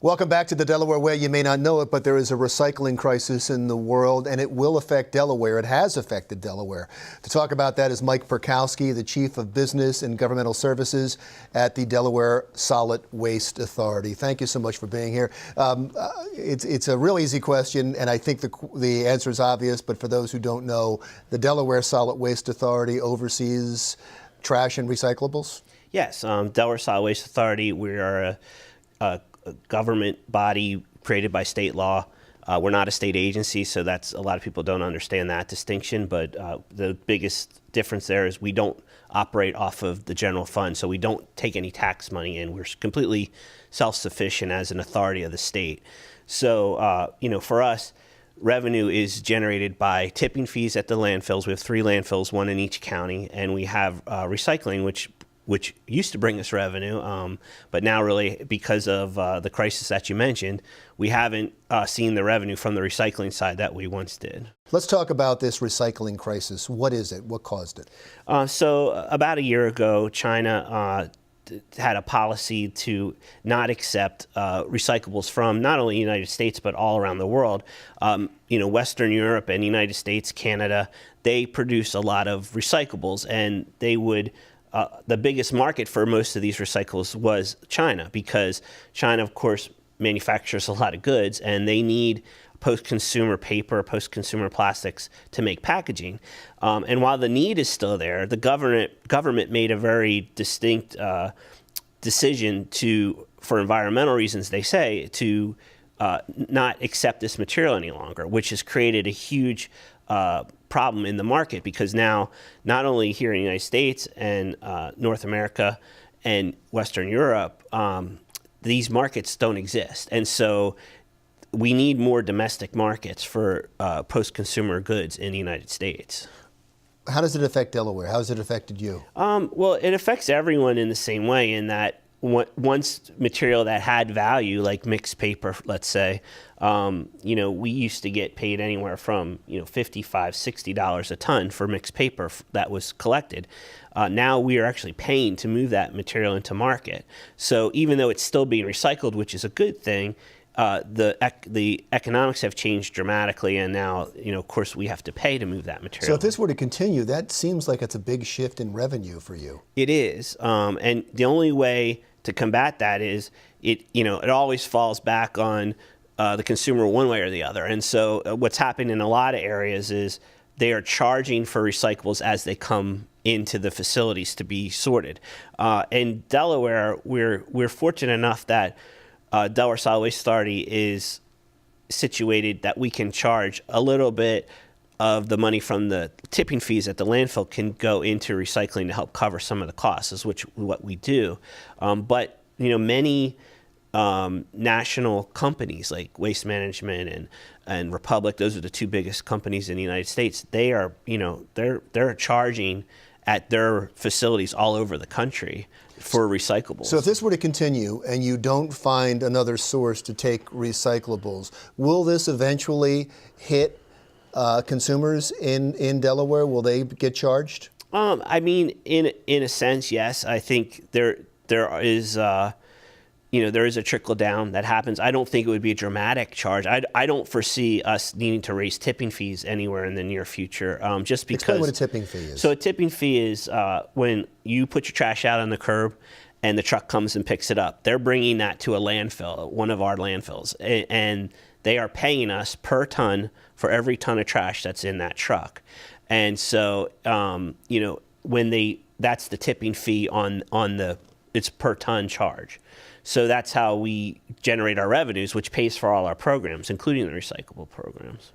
Welcome back to the Delaware Way. You may not know it, but there is a recycling crisis in the world, and it will affect Delaware. It has affected Delaware. To talk about that is Mike Parkowski, the Chief of Business and Governmental Services at the Delaware Solid Waste Authority. Thank you so much for being here. It's a real easy question, and I think the answer is obvious, but for those who don't know, the Delaware Solid Waste Authority oversees trash and recyclables? Yes, Delaware Solid Waste Authority, we are a government body created by state law. We're not a state agency, so that's a lot of people don't understand that distinction. But the biggest difference there is we don't operate off of the general fund, so we don't take any tax money in. We're completely self-sufficient as an authority of the state. So, for us, revenue is generated by tipping fees at the landfills. We have 3 landfills, 1 in each county, and we have recycling, which used to bring us revenue, but now really because of the crisis that you mentioned, we haven't seen the revenue from the recycling side that we once did. Let's talk about this recycling crisis. What is it? What caused it? So about a year ago, China had a policy to not accept recyclables from not only the United States, but all around the world. Western Europe and the United States, Canada, they produce a lot of recyclables, and they would the biggest market for most of these recyclables was China, because China, of course, manufactures a lot of goods, and they need post-consumer paper, post-consumer plastics to make packaging. And while the need is still there, the government made a very distinct decision for environmental reasons, they say, to not accept this material any longer, which has created a huge problem in the market, because now not only here in the United States and North America and Western Europe, these markets don't exist. And so we need more domestic markets for post-consumer goods in the United States. How does it affect Delaware? How has it affected you? Well, it affects everyone in the same way, in that once material that had value, like mixed paper, let's say, we used to get paid anywhere from $55, $60 a ton for mixed paper that was collected. Now we are actually paying to move that material into market. So even though it's still being recycled, which is a good thing, the economics have changed dramatically, and now, of course, we have to pay to move that material. So if this were to continue, that seems like it's a big shift in revenue for you. It is, and the only way to combat that is it always falls back on the consumer one way or the other. And so what's happened in a lot of areas is they are charging for recyclables as they come into the facilities to be sorted. In Delaware, we're fortunate enough that Delaware Solid Waste Authority is situated that we can charge a little bit of the money from the tipping fees at the landfill can go into recycling to help cover some of the costs, is what we do. But many national companies like Waste Management and Republic, those are the 2 biggest companies in the United States. They are they're charging at their facilities all over the country for recyclables. So if this were to continue and you don't find another source to take recyclables, will this eventually hit consumers in Delaware? Will they get charged? In a sense, yes. I think there is there is a trickle down that happens. I don't think it would be a dramatic charge. I don't foresee us needing to raise tipping fees anywhere in the near future. Just because. Explain what a tipping fee is. So a tipping fee is when you put your trash out on the curb and the truck comes and picks it up. They're bringing that to a landfill, one of our landfills, and they are paying us per ton for every ton of trash that's in that truck. And so, that's the tipping fee it's per ton charge. So that's how we generate our revenues, which pays for all our programs, including the recyclable programs.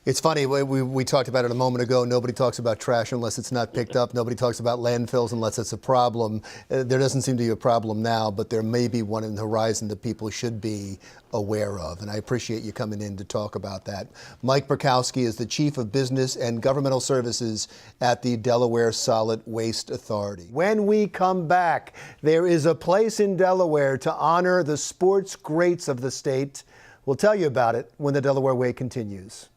It's funny, we talked about it a moment ago. Nobody talks about trash unless it's not picked up. Nobody talks about landfills unless it's a problem. There doesn't seem to be a problem now, but there may be one in the horizon that people should be aware of. And I appreciate you coming in to talk about that. Mike Parkowski is the Chief of Business and Governmental Services at the Delaware Solid Waste Authority. When we come back, there is a place in Delaware to honor the sports greats of the state. We'll tell you about it when the Delaware Way continues.